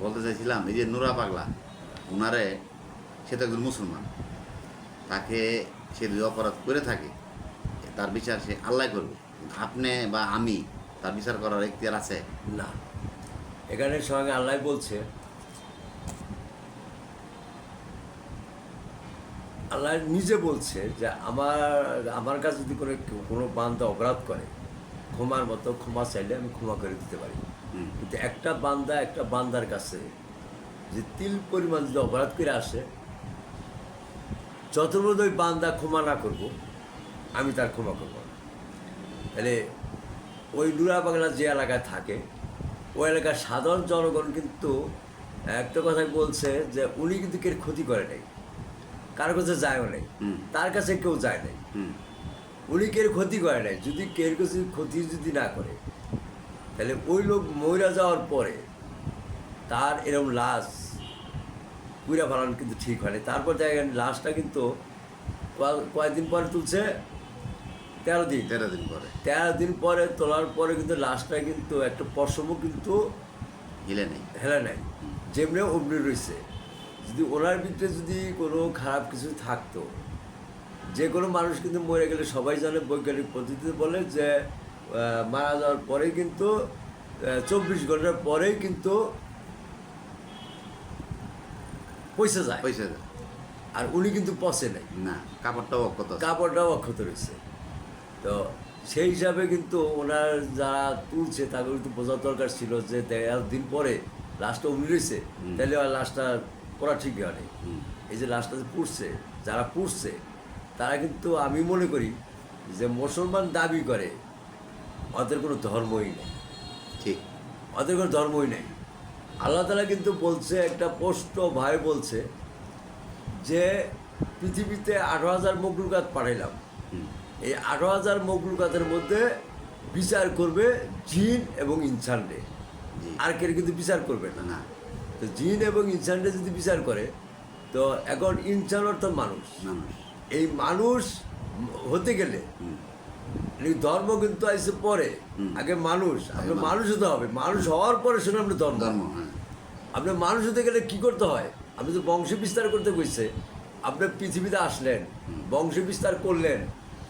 বলতে চাইছিলাম এই যে নুরা পাগলা ওনারে, সে তো একজন মুসলমান, তাকে সে যদি অপরাধ করে থাকে তার বিচার সে আল্লাহ করবে। আপনি বা আমি তার বিচার করার এখতিয়ার আছে? না, এখানে স্বয়ং আল্লাহ বলছে, আল্লাহ নিজে বলছে যে আমার কাছে যদি কোনো বান্দা অপরাধ করে, ক্ষমার মতো ক্ষমা চাইলে আমি ক্ষমা করে দিতে পারি। কিন্তু একটা বান্দার কাছে যে তিল পরিমাণ যদি অপরাধ করে আসে, যতক্ষণ ওই বান্দা ক্ষমা না করব, আমি তার ক্ষমা করব না। তাহলে ওই নুরা বাংলা যে এলাকায় থাকে, ওই এলাকার সাধারণ জনগণ কিন্তু একটা কথাই বলছে যে উনি কিন্তু কেউ ক্ষতি করে নাই, কারো কাছে যায়ও নাই, তার কাছে কেউ যায় নাই, উনি কেউ ক্ষতি করে নাই। যদি কেউ কাছে ক্ষতি যদি না করে, তাহলে ওই লোক মইরা যাওয়ার পরে তার এরকম লাশ পুরা ফালানো কিন্তু ঠিক হয়নি। তারপর দেখেন লাশটা কিন্তু কয়েকদিন পরে তুলছে, 13 দিন 13 দিন পরে 13 দিন পরে তোলার পরে কিন্তু লাশটা কিন্তু একটা পশমও কিন্তু হেলে নাই, যেমনি অমনি রয়েছে। যদি ওনার ভিতরে যদি কোনো খারাপ কিছু থাকতো, যে কোনো মানুষ কিন্তু মরে গেলে সবাই জানে, বৈজ্ঞানিক পদ্ধতিতে বলে যে মারা যাওয়ার পরেই কিন্তু 24 ঘন্টার পরেই কিন্তু পয়সা যায়। আর উনি কিন্তু পচে নাই, না, কাপড়টাও অক্ষত রয়েছে। তো সেই হিসাবে কিন্তু ওনার যারা তুলছে তাদের কিন্তু বোঝার দরকার ছিল যে 13 দিন পরে লাশটা উনি রয়েছে, তাহলে আর লাশটা পড়া ঠিক হয়নি। এই যে লাশটা যে পুড়ছে, যারা পুড়ছে তারা কিন্তু আমি মনে করি যে মুসলমান দাবি করে, ওদের কোনো ধর্মই নেই। ঠিক, ওদের কোনো ধর্মই নেই। আল্লাহ তাআলা কিন্তু বলছে, একটা স্পষ্ট ভাই বলছে যে পৃথিবীতে 18,000 মখলুকাত পাঠাইলাম, এই 18,000 মখলুকাতের মধ্যে বিচার করবে জিন এবং ইনসানরে, আর কেউ কিন্তু বিচার করবে না। তো জিন এবং ইনসানরে যদি বিচার করে, তো এখন ইনসান অর্থাৎ মানুষ, এই মানুষ হতে গেলে ধর্ম কিন্তু আসছে পরে, আগে মানুষ, আপনার মানুষ হতে হবে। মানুষ হওয়ার পরে শুনে আপনার ধর্ম। আপনার মানুষ হতে গেলে কি করতে হয়? আপনি তো বংশ বিস্তার করতে কইছে, আপনার পৃথিবীতে আসলেন, বংশ বিস্তার করলেন,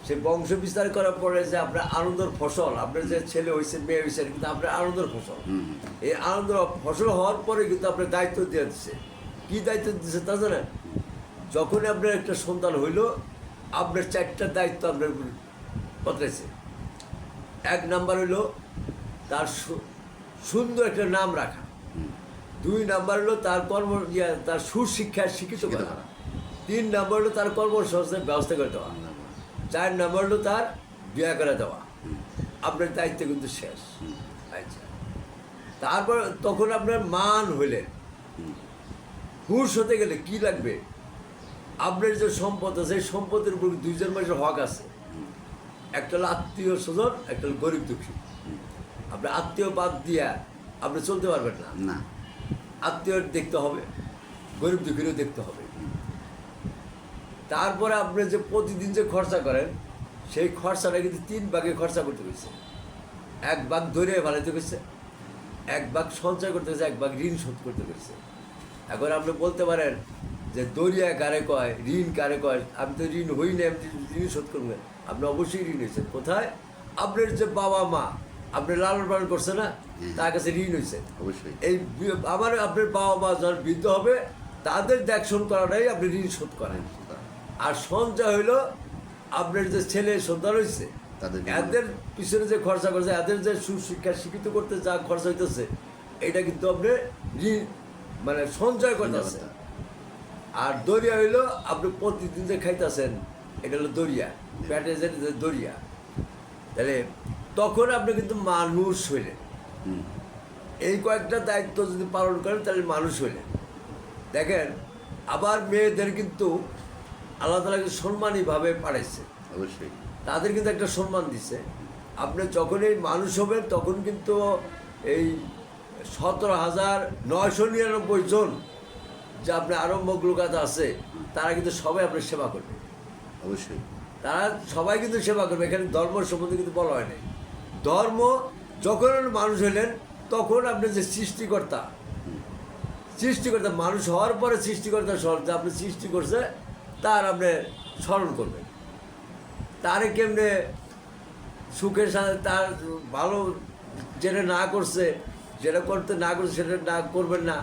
সে বংশ বিস্তার করার পরে যে আপনার আনন্দের ফসল, আপনার যে ছেলে হয়েছে মেয়ে হয়েছে, কিন্তু আপনার আনন্দের ফসল। এই আনন্দের ফসল হওয়ার পরে কিন্তু আপনার দায়িত্ব দিয়ে দিচ্ছে। কী দায়িত্ব দিচ্ছে তা জানেন? যখনই আপনার একটা সন্তান হইল, আপনার 4টা দায়িত্ব আপনার বদলাইছে। 1 নাম্বার হইল তার সুন্দর একটা নাম রাখা, 2 নাম্বার হলো তার তার সুশিক্ষায় শিক্ষিত করা, 3 নাম্বার হলো তার কর্মসংস্থানের ব্যবস্থা করে দেওয়া, 4 নাম্বার হলো তার বিয়ে করে দেওয়া। আপনার দায়িত্ব কিন্তু শেষ। আচ্ছা, তারপর তখন আপনার মান হইলেন, হুঁশ হতে গেলে কি লাগবে? আপনার যে সম্পদ আছে, সেই সম্পদের উপর 2জন মানুষের হক আছে। একটা হলো আত্মীয় স্বজন, একটা হলো গরিব দুঃখী। আপনি আত্মীয় বাদ দিয়া আপনি চলতে পারবেন না। আত্মীয় দেখতে হবে, গরিব দুঃখীরও দেখতে হবে। তারপরে আপনি যে প্রতিদিন যে খরচা করেন, সেই খরচাটা কিন্তু 3 ভাগে খরচা করতে হয়েছে। 1 ভাগ ধরে ভালাইতে হয়েছে, 1 ভাগ সঞ্চয় করতে হয়েছে, 1 ভাগ ঋণ শোধ করতে হয়েছে। এখন আপনি বলতে পারেন যে দরিয়া কারে কয়, ঋণ কারে কয়? আমি তো ঋণ হই না, আমি ঋণ শোধ করবো না। আপনি অবশ্যই ঋণ হয়েছে। কোথায়? আপনার যে বাবা মা আপনি লালন পালন করছে না, তার কাছে ঋণ হয়েছে অবশ্যই। এই আপনার বাবা মা যারা বৃদ্ধ হবে, তাদের দেখশন করাটাই আপনি ঋণ শোধ করেন। আর সঞ্চয় হইল আপনার যে ছেলে সন্তান হয়েছে, এদের পিছনে যে খরচা করছে, এদের যে সুশিক্ষা শিক্ষিত করতে যা খরচা হইতেছে, এটা কিন্তু আপনি ঋণ মানে সঞ্চয় করতেছে। আর দরিয়া হইলো আপনি প্রতিদিন যে খাইতেছেন, এটা হলো দরিয়া, পেটে যে দরিয়া। তাহলে তখন আপনি কিন্তু মানুষ হইলেন। এই কয়েকটা দায়িত্ব যদি পালন করেন, তাহলে মানুষ হইলেন। দেখেন, আবার মেয়েদের কিন্তু আল্লাহ তাআলা সম্মানীভাবে পাঠাইছে, অবশ্যই তাদের কিন্তু একটা সম্মান দিছে। আপনি যখন এই মানুষ হবেন, তখন কিন্তু এই 17,999 জন যে আপনার আরো মখলুকাত আছে, তারা কিন্তু সবাই আপনার সেবা করবে। অবশ্যই তারা সবাই কিন্তু সেবা করবে। এখানে ধর্ম সম্বন্ধে কিন্তু বলা হয় নাই। ধর্ম যখন মানুষ হলেন, তখন আপনি যে সৃষ্টিকর্তা, সৃষ্টিকর্তা মানুষ হওয়ার পরে সৃষ্টিকর্তা স্মরণ, যে আপনি সৃষ্টি করছে তার আপনি স্মরণ করবেন। তারে কেমনে সুখের সাথে তার ভালো যেটা না করছে, যেটা করতে না করছে সেটা না করবেন না,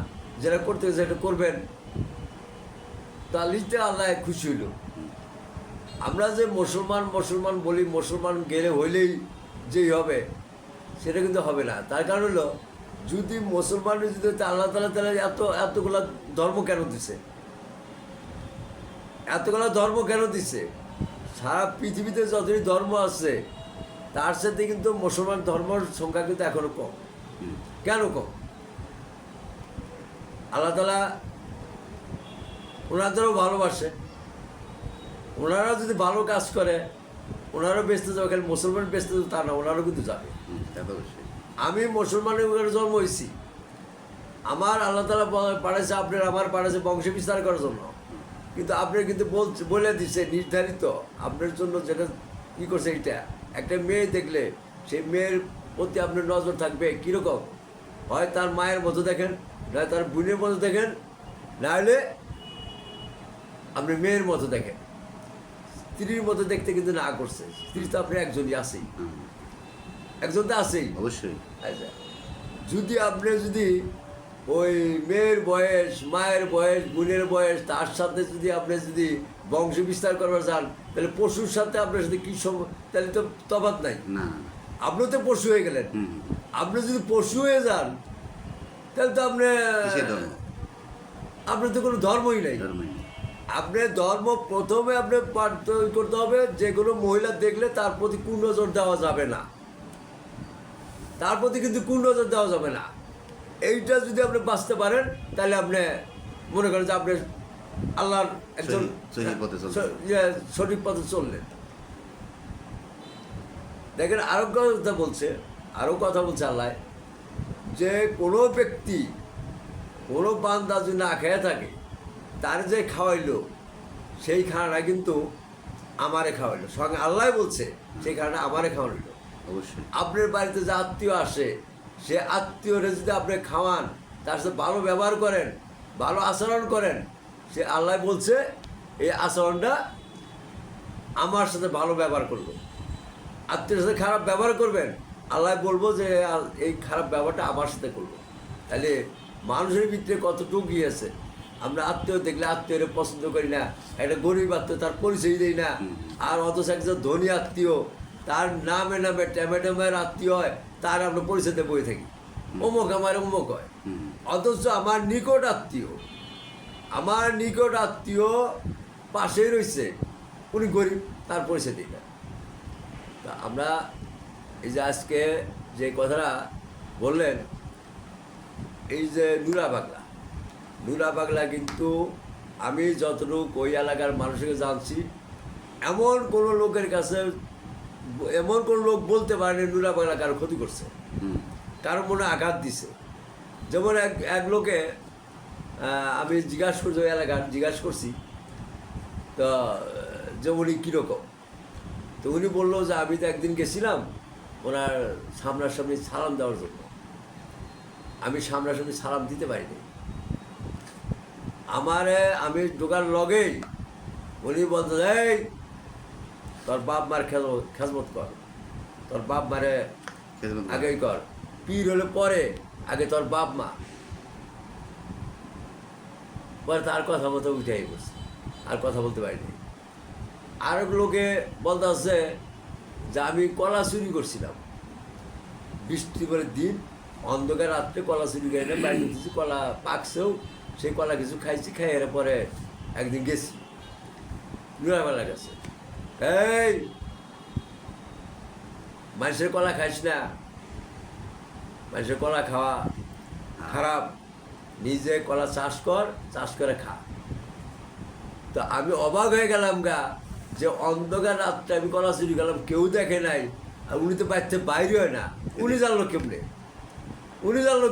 যেটা করতে গেছে সেটা করবেন, তাহলেই তো আল্লাহ খুশি হইল। আমরা যে মুসলমান মুসলমান বলি, মুসলমান গেলে হইলেই যেই হবে, সেটা কিন্তু হবে না। তার কারণ হলো, যদি মুসলমান যদি আল্লাহ তাআলা তাহলে এতগুলা ধর্ম কেন দিছে? এতগুলা ধর্ম কেন দিছে? সারা পৃথিবীতে যতই ধর্ম আছে তার সাথে কিন্তু মুসলমান ধর্মের সংখ্যা কিন্তু এখনো কম। কেন কম? আল্লাহ তাআলা ওনাদেরও ভালোবাসে, ওনারা যদি ভালো কাজ করে ওনারাও বেঁচতে যাবে। খালি মুসলমান বেঁচতে যাবে তা না, ওনারাও কিন্তু যাবে। আমি মুসলমানের ঘরে জন্ম হয়েছি, আমার আল্লাহ তাআলা পাঠাইছে আপনার আমার পাঠাইছে বংশ বিস্তার করার জন্য, কিন্তু আপনি কিন্তু বলে দিচ্ছে নির্ধারিত আপনার জন্য যেটা কী করছে। এইটা একটা মেয়ে দেখলে সেই মেয়ের প্রতি আপনার নজর থাকবে কীরকম, হয় তার মায়ের মতো দেখেন, নয় তার বোনের মতো দেখেন, না হলে আপনি মেয়ের মতো দেখেন। স্ত্রীর মতো দেখতে কিন্তু না করছে, স্ত্রী তো আপনি একজনই আছেই, একজন তো আছেই অবশ্যই। আচ্ছা, যদি আপনি যদি ওই মেয়ের বয়স, মায়ের বয়স, বোনের বয়স, তার সাথে যদি আপনি যদি বংশ বিস্তার করবার চান, তাহলে পশুর সাথে আপনার সাথে কী তাহলে তো তফাৎ নাই। না, আপনি তো পশু হয়ে গেলেন। আপনি যদি পশু হয়ে যান তাহলে তো আপনার তো কোনো ধর্মই নেই। আপনার ধর্ম প্রথমে আপনি তৈরি করতে হবে, যে কোনো মহিলা দেখলে তার প্রতি কুনজর দেওয়া যাবে না, তার প্রতি কিন্তু কুনজর দেওয়া যাবে না। এইটা যদি আপনি বাঁচতে পারেন তাহলে আপনি মনে করেন যে আপনি আল্লাহর একজন সঠিক পথে চললেন। দেখেন আরো কথা বলছে আল্লাহ, যে কোনো ব্যক্তি কোনো বান্দা যদি না খেয়ে থাকে, তার যে খাওয়াইলো সেই খানাটা কিন্তু আমারে খাওয়াইলো, সঙ্গে আল্লাহ বলছে সেই খানাটা আমারে খাওয়াইলো। অবশ্যই আপনার বাড়িতে যে আত্মীয় আসে, সে আত্মীয়রে যদি আপনি খাওয়ান, তার সাথে ভালো ব্যবহার করেন, ভালো আচরণ করেন, সে আল্লাহ বলছে এই আচরণটা আমার সাথে ভালো ব্যবহার করলো। আত্মীয়ের সাথে খারাপ ব্যবহার করবেন, আল্লাহ বলবো যে এই খারাপ ব্যবহারটা আমার সাথে করবো। তাহলে মানুষের ভিতরে কতটুকু গিয়েছে। আমরা আত্মীয় দেখলে আত্মীয়রে পছন্দ করি না, একটা গরিব আত্মীয় তার পরিচয় দেই না, আর অথচ একজন ধনী আত্মীয় তার নামে নামে ট্যামেটামের আত্মীয় হয়, তার আমরা পরিচয়তে বই থাকি, অমুক আমার অমুক হয়। অথচ আমার নিকট আত্মীয় পাশেই রয়েছে, উনি গরিব, তার পরিচয় দিই না। তা আমরা এই যে আজকে যে কথাটা বললেন, এই যে নুরা পাগলা কিন্তু আমি যতটুকু ওই এলাকার মানুষকে জানছি, এমন কোনো লোক বলতে পারেনি নুরা পাগলা কারো ক্ষতি করছে, কারো মনে আঘাত দিছে। যেমন এক লোকে আমি জিজ্ঞাসা করছি তো যে উনি কীরকম, তো উনি বললো যে আমি তো একদিন গেছিলাম ওনার সামনাসামনি সালাম দেওয়ার জন্য, আমি সামনাসামনি সালাম দিতে পারিনি। আমি ঢোকার লগেই উনি বলতো, এই তোর বাপ মার খেজমত কর, তোর বাপ মারে আগেই কর, পীর হলে পরে, আগে তোর বাপ মা। পরে তার কথা মতো উঠেই বসছে, আর কথা বলতে পারিনি। আরেক লোকে বলতে হচ্ছে যে আমি কলা চুরি করছিলাম, বৃষ্টিবারের দিন অন্ধকার রাত্রে কলা চুরি করে না বাইরে উঠেছি, কলা পাকছেও, সেই কলা কিছু খাইছি, খাই এর পরে একদিন গেছি নুরাবেলার কাছে, এই মানুষের কলা খাইস না, মানুষের কলা খাওয়া খারাপ, নিজে কলা চাষ করে খা। তো আমি অবাক হয়ে গেলাম যে অন্ধকার রাত্রে আমি কলা চুরি গেলাম, কেউ দেখে নাই, আর উনি তো বাড়িতে বাইরে হয় না, উনি জানলো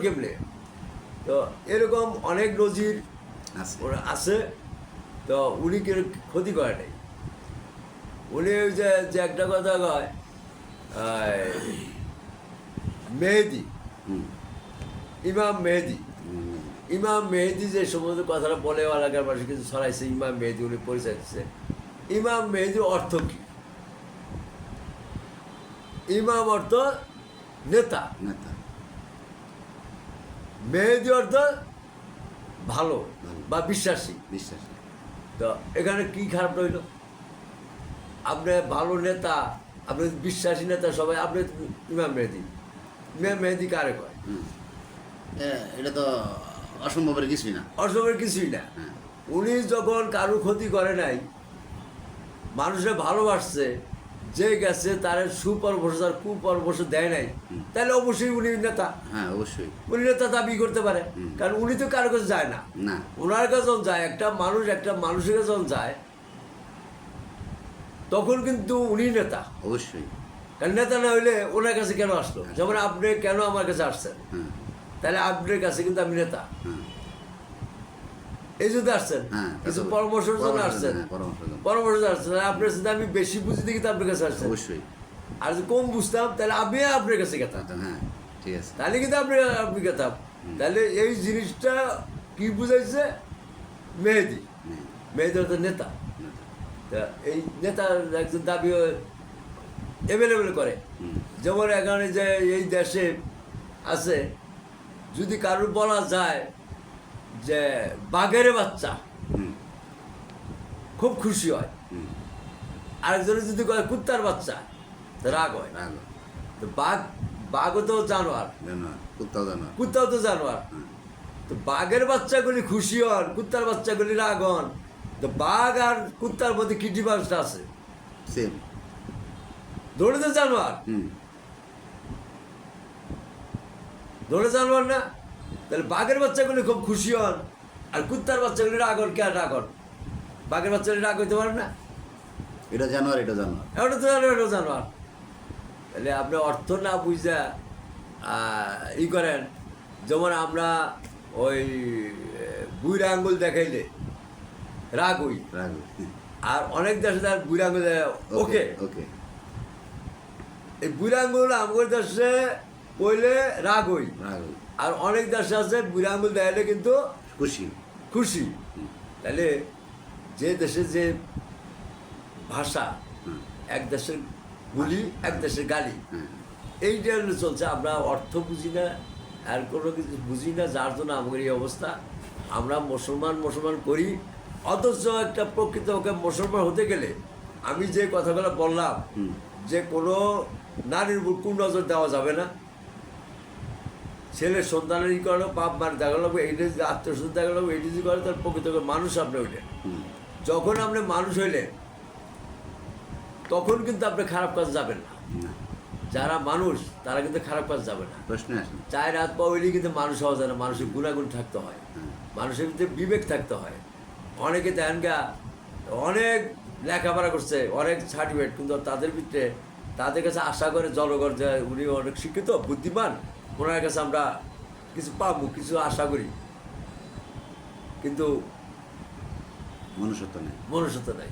কেমনে? তো এরকম অনেক নজির আছে। তো উনি ক্ষতি করে নাই, উনি ওই যে একটা কথা কয় মেহেদি, ইমাম মেহেদি, ইমাম মেহেদি যে সমস্ত কথাটা বলে এলাকার মানুষ কিছু ছড়াইছে, ইমাম মেহেদি উনি পরিচয় দিচ্ছে। ইমাম মেহেদি অর্থ কি? ইমাম অর্থ নেতা, নেতা। মেহেদি অর্থ ভালো বা বিশ্বাসী। বিশ্বাসী। তো এখানে কি খারাপ রইল? আপনি ভালো নেতা, আপনি বিশ্বাসী নেতা, সবাই আপনি ইমাম মেহেদি। ইমাম মেহেদি কারে কয়? এটা তো অসম্ভবের কিছুই না। অসমের কিছুই না। হ্যাঁ। উনি যখন কারো ক্ষতি করে নাই, মানুষে ভালোবাসছে, যে গেছে তার সুপরামর্শ আর কুপরামর্শ দেয় নাই, তাহলে অবশ্যই উনি নেতা। হ্যাঁ, অবশ্যই। উনি নেতা দাবি করতে পারে, কারণ উনি তো কারো কাছে যায় না। না। ওনার কাছে যখন যায়, একটা মানুষের কাছে যখন যায়, তখন কিন্তু উনি নেতা। অবশ্যই। কারণ নেতা না হইলে ওনার কাছে কেন আসলো? যেমন আপনি কেন আমার কাছে আসছেন, হ্যাঁ। তাহলে আপনার কাছে কিন্তু আমি নেতা, হ্যাঁ। এই জন্য আসছেন। হ্যাঁ, কিছু পরামর্শের জন্য আসছেন, হ্যাঁ, পরামর্শের জন্য। পরামর্শ আসছেন। আপনার সাথে আমি বেশি বুঝি দেখি তো আপনার কাছে আসছেন। অবশ্যই। আর যদি কম বুঝতাম তাহলে আমি আপনার কাছে গেতাম, হ্যাঁ, ঠিক আছে। তাহলে কিন্তু আপনি গেতাম। তাহলে এই জিনিসটা কি বুঝাইছে? মেহেদি। হ্যাঁ, মেহেদি হচ্ছে নেতা। নেতা। তা এই নেতার একজন দাবি অ্যাভেলেবেল করে। হুম। যেমন এখানে যে এই দেশে আছে, যদি কারোর বলা যায় যে বাঘের বাচ্চা, হুম। খুব খুশি হয়। হুম। আরেকজনে যদি কয় কুত্তার বাচ্চা, তো রাগ হয়। রাগ। তো বাঘও তো জানোয়ার, জানোয়ার, কুত্তাও জানোয়ার। কুত্তাও তো জানোয়ার। হ্যাঁ। তো বাঘের বাচ্চাগুলি খুশি হন, কুত্তার বাচ্চাগুলি রাগ হন। তো বাঘ আর কুত্তার মধ্যে কি ডিফারেন্সটা আছে? সেম। দৌড়ে তো জানোয়ার, হুম। দৌড়ে জানোয়ার না? তাহলে বাঘের বাচ্চাগুলি খুব খুশি হন, আর কুত্তার বাচ্চাগুলি রাগ হন। কে রাগ হন? বাঘের বাচ্চাগুলি রাগ হইতে পারে না? এটা জানোয়ার, এটা জানোয়ার। এটা তো জানোয়ার, এটা জানোয়ার। তাহলে আপনি অর্থ না বুঝা ই করেন। যেমন আমরা ওই বুড়া আঙ্গুল দেখাইলে রাগ হই, রাগ। আর অনেক দেশে তার বুড়া আঙ্গুল ওকে। ওকে। এই বুড়া আঙ্গুল আমার দেশে কইলে রাগ হই, রাগ। আর অনেক দেশে আছে বুড়া আঙ্গুল দেখাইলে কিন্তু খুশি। খুশি। তাহলে যে দেশে যে ভাষা, হুম। এক দেশের গুলি, এক দেশের গালি, হ্যাঁ। এইটা হলো চলছে। আমরা অর্থ বুঝি না, আর কোনো কিছু বুঝি না, যার জন্য আমাদের এই অবস্থা। আমরা মুসলমান করি, অথচ একটা প্রকৃত ওকে মুসলমান হতে গেলে আমি যে কথাগুলো বললাম, হুম। যে কোনো নারীর উপর কোন নজর দেওয়া যাবে না, ছেলের সন্তানের ই করানো পাপ মানে দেখা লাগবে, এইটা যদি আত্মীয় দেখা লাগবে, এইটা যদি করে তার প্রকৃত মানুষ আপনি হইলেন। হুম। যখন আপনি মানুষ হইলেন, তখন কিন্তু আপনি খারাপ কাজ যাবেন না। না, যারা মানুষ তারা কিন্তু খারাপ কাজ যাবে না। প্রশ্ন আসে না। চায়ের হাত পা হইলেই কিন্তু মানুষ হওয়া যায় না। মানুষের গুণাগুণ থাকতে হয়, হ্যাঁ। মানুষের ভিতরে বিবেক থাকতে হয়। অনেকে দেখেন গা, অনেক লেখাপড়া করছে, অনেক সার্টিফিকেট, কিন্তু তাদের ভিতরে তাদের কাছে আশা করে জনগণ যে উনি অনেক শিক্ষিত বুদ্ধিমান, ওনার কাছে আমরা কিছু পাবো, কিছু আশা করি, কিন্তু মনুষ্যত্ব নেই। মনুষ্যত্ব নাই।